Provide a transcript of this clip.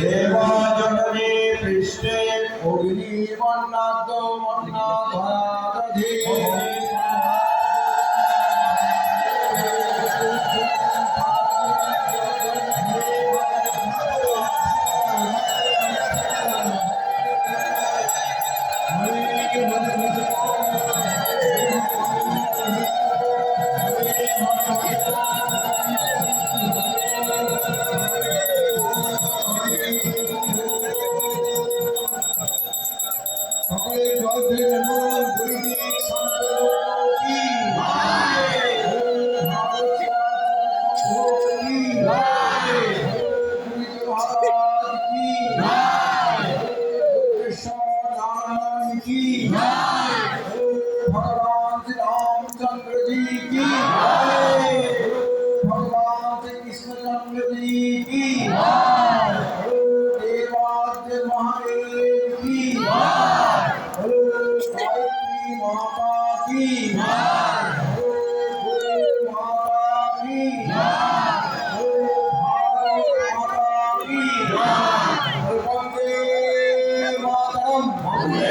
देवाजननी पृष्ठे अग्निमन्नादो मन्नादादधे भगवान श्री रामचंद्र जी की भगवान श्री कृष्णचंद्र जी की देवाद्य महादेव की गायत्री माता की माता की वंदे मातरम वंदे